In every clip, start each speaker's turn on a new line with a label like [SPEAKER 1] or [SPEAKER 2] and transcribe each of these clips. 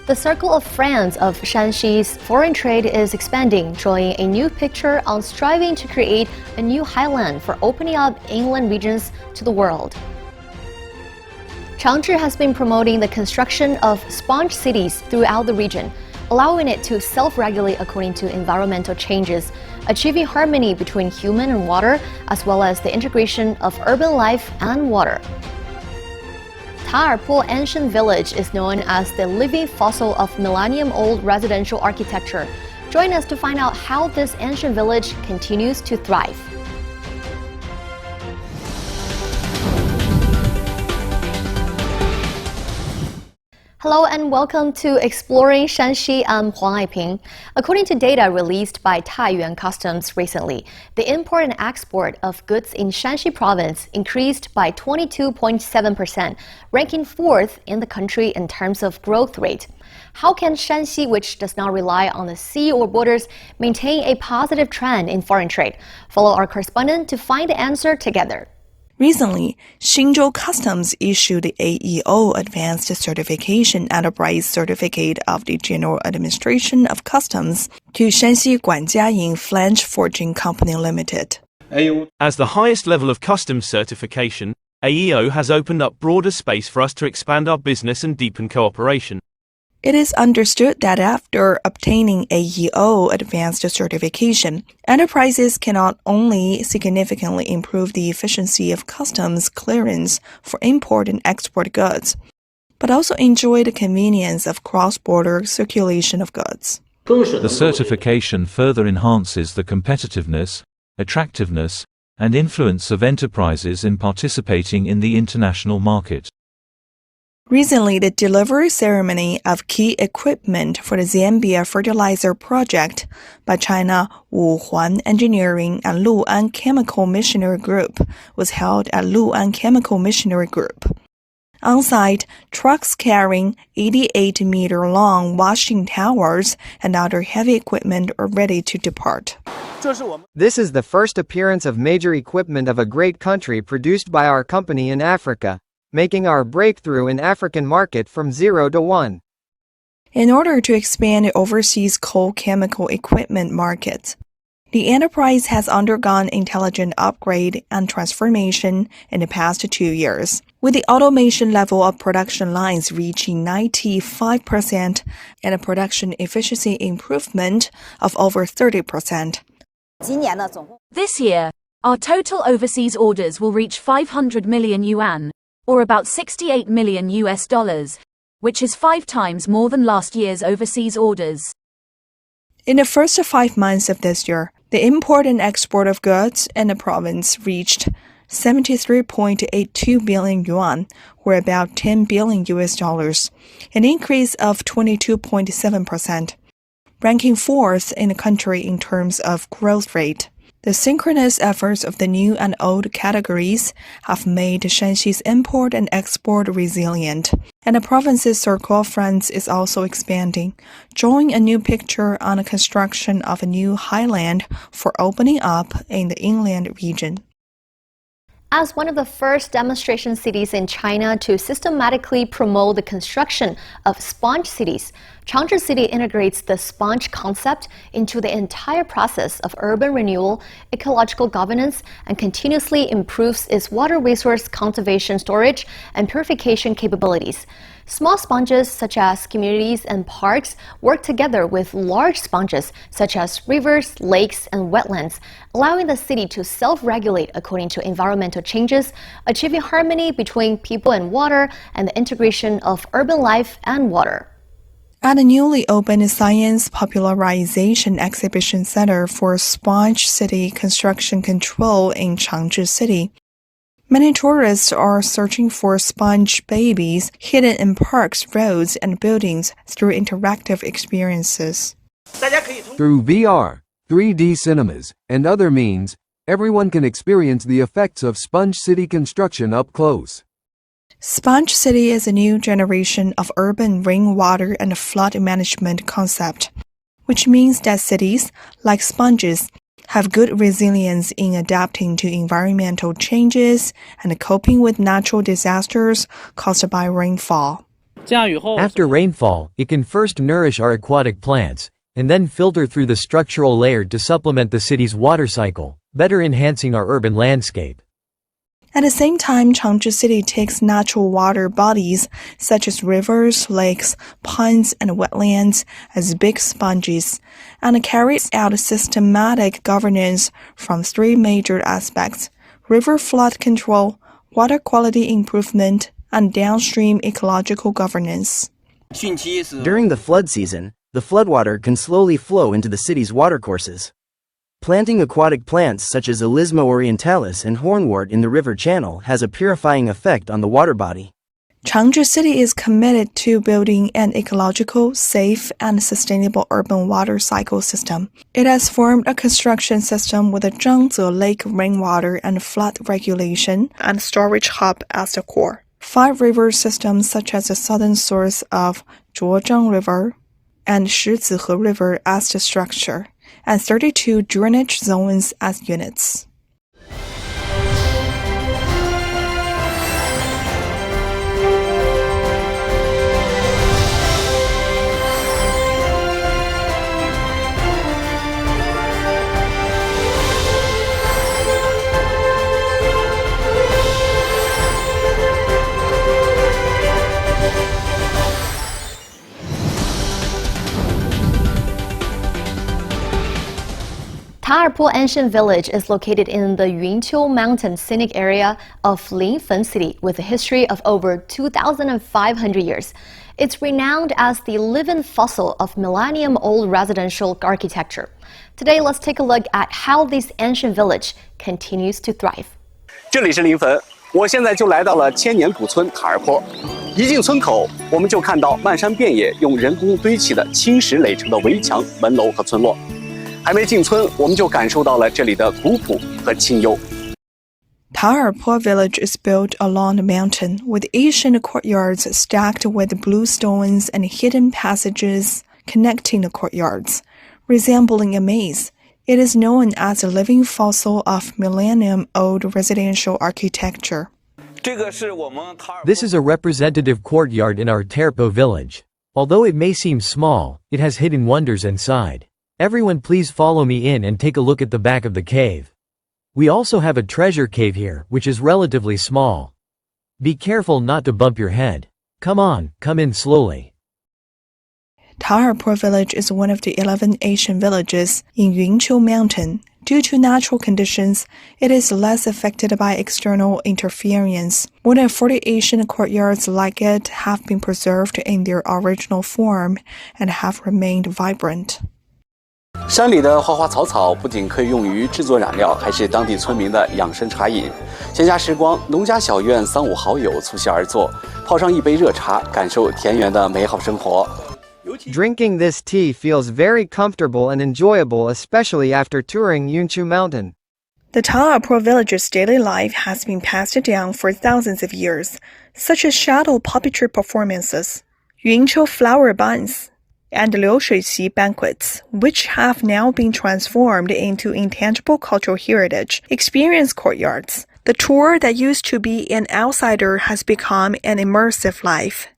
[SPEAKER 1] The circle of friends of ShanXi's foreign trade is expanding, drawing a new picture on striving to create a new highland for opening up inland regions to the world. Changzhi has been promoting the construction of sponge cities throughout the region, allowing it to self-regulate according to environmental changes, achieving harmony between human and water, as well as the integration of urban life and water. Taarpo Ancient Village is known as the living fossil of millennium-old residential architecture. Join us to find out how this ancient village continues to thrive. Hello and welcome to Exploring Shanxi. I'm Huang Aiping. According to data released by Taiyuan Customs recently, the import and export of goods in Shanxi province increased by 22.7%, ranking 4th in the country in terms of growth rate. How can Shanxi, which does not rely on the sea or borders, maintain a positive trend in foreign trade? Follow our correspondent to find the answer together.
[SPEAKER 2] Recently, Xinzhou Customs issued the AEO Advanced Certification Enterprise Certificate of the General Administration of Customs to ShanXi Guanjiaying Flange Forging Company Limited.
[SPEAKER 3] As the highest level of customs certification, AEO has opened up broader space for us to expand our business and deepen cooperation.
[SPEAKER 2] It is understood that after obtaining AEO advanced certification, enterprises can not only significantly improve the efficiency of customs clearance for import and export goods, but also enjoy the convenience of cross-border circulation of goods.
[SPEAKER 4] The certification further enhances the competitiveness, attractiveness, and influence of enterprises in participating in the international market.
[SPEAKER 2] Recently, the delivery ceremony of key equipment for the Zambia fertilizer project by China Wuhuan Engineering and Lu'an Chemical Missionary Group was held at Lu'an Chemical Missionary Group. On site, trucks carrying 88-meter-long washing towers and other heavy equipment are ready to depart.
[SPEAKER 5] This is the first appearance of major equipment of a great country produced by our company in Africa, making our breakthrough in African market from 0 to 1.
[SPEAKER 2] In order to expand the overseas coal chemical equipment market, the enterprise has undergone intelligent upgrade and transformation in the past 2 years, with the automation level of production lines reaching 95% and a production efficiency improvement of over 30%.
[SPEAKER 6] This year, our total overseas orders will reach 500 million yuan, or about $68 million, which is 5 times more than last year's overseas orders.
[SPEAKER 2] In the first 5 months of this year, the import and export of goods in the province reached 73.82 billion yuan, or about $10 billion, an increase of 22.7%, ranking 4th in the country in terms of growth rate. The synchronous efforts of the new and old categories have made Shanxi's import and export resilient, and the province's circle of friends is also expanding, drawing a new picture on the construction of a new highland for opening up in the inland region.
[SPEAKER 1] As one of the first demonstration cities in China to systematically promote the construction of sponge cities, Changzhi City integrates the sponge concept into the entire process of urban renewal, ecological governance, and continuously improves its water resource conservation, storage, and purification capabilities. Small sponges such as communities and parks work together with large sponges such as rivers, lakes, and wetlands, allowing the city to self-regulate according to environmental changes, achieving harmony between people and water, and the integration of urban life and water.
[SPEAKER 2] At the newly opened Science Popularization Exhibition Center for Sponge City Construction Control in Changzhi City, many tourists are searching for sponge babies hidden in parks, roads, and buildings through interactive experiences.
[SPEAKER 7] Through VR, 3D cinemas, and other means, everyone can experience the effects of sponge city construction up close.
[SPEAKER 2] Sponge City is a new generation of urban rainwater and flood management concept, which means that cities, like sponges, have good resilience in adapting to environmental changes and coping with natural disasters caused by rainfall.
[SPEAKER 5] After rainfall, it can first nourish our aquatic plants, and then filter through the structural layer to supplement the city's water cycle, better enhancing our urban landscape.
[SPEAKER 2] At the same time, Changzhi City takes natural water bodies such as rivers, lakes, ponds, and wetlands as big sponges, and carries out systematic governance from three major aspects: river flood control, water quality improvement, and downstream ecological governance.
[SPEAKER 8] During the flood season, the floodwater can slowly flow into the city's watercourses. Planting aquatic plants such as Elisma orientalis and hornwort in the river channel has a purifying effect on the water body.
[SPEAKER 2] Changzhi City is committed to building an ecological, safe, and sustainable urban water cycle system. It has formed a construction system with the Zhangze Lake rainwater and flood regulation and storage hub as the core. 5 river systems such as the southern source of Zhuozhang River and Shizihe River as the structure, and 32 drainage zones as units.
[SPEAKER 1] Taharpo Ancient Village is located in the Yunqiu Mountain scenic area of Linfen City with a history of over 2,500 years. It's renowned as the living fossil of millennium-old residential architecture. Today, let's take a look at how this ancient village continues to thrive.
[SPEAKER 9] 这里是临汾，我现在就来到了千年古村塔尔坡。一进村口，我们就看到漫山遍野用人工堆砌的青石垒成的围墙、门楼和村落。还没进村，我们就感受到了这里的古朴和清幽。
[SPEAKER 2] Taharpo village is built along the mountain, with ancient courtyards stacked with blue stones and hidden passages connecting the courtyards. Resembling a maze, it is known as a living fossil of millennium-old residential architecture.
[SPEAKER 5] This is a representative courtyard in our Taharpo village. Although it may seem small, it has hidden wonders inside. Everyone please follow me in and take a look at the back of the cave. We also have a treasure cave here, which is relatively small. Be careful not to bump your head. Come on, come in slowly.
[SPEAKER 2] Taharpo village is one of the 11 ancient villages in Yunqiu Mountain. Due to natural conditions, it is less affected by external interference. More than 40 ancient courtyards like it have been preserved in their original form and have remained vibrant.
[SPEAKER 9] 山里的花花草草不仅可以用于制作染料，还是当地村民的养生茶饮。闲暇时光，农家小院三五好友促膝而坐，泡上一杯热茶，感受田园的美好生活。
[SPEAKER 5] Drinking this tea feels very comfortable and enjoyable, especially after touring Yunqiu Mountain.
[SPEAKER 2] The Taharpo village's daily life has been passed down for thousands of years, such as shadow puppetry performances, Yunqiu flower buns, and Liushuiqi banquets, which have now been transformed into intangible cultural heritage. Experience courtyards. The tour that used to be an outsider has become an immersive life.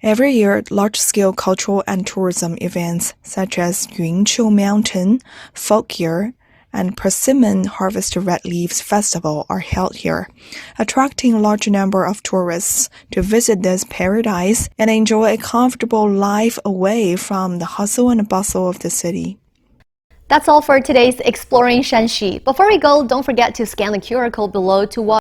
[SPEAKER 2] Every year, large-scale cultural and tourism events such as Yunqiu Mountain Folk Year and Persimmon Harvest Red Leaves Festival are held here, attracting a large number of tourists to visit this paradise and enjoy a comfortable life away from the hustle and bustle of the city.
[SPEAKER 1] That's all for today's Exploring Shanxi. Before we go, don't forget to scan the QR code below to watch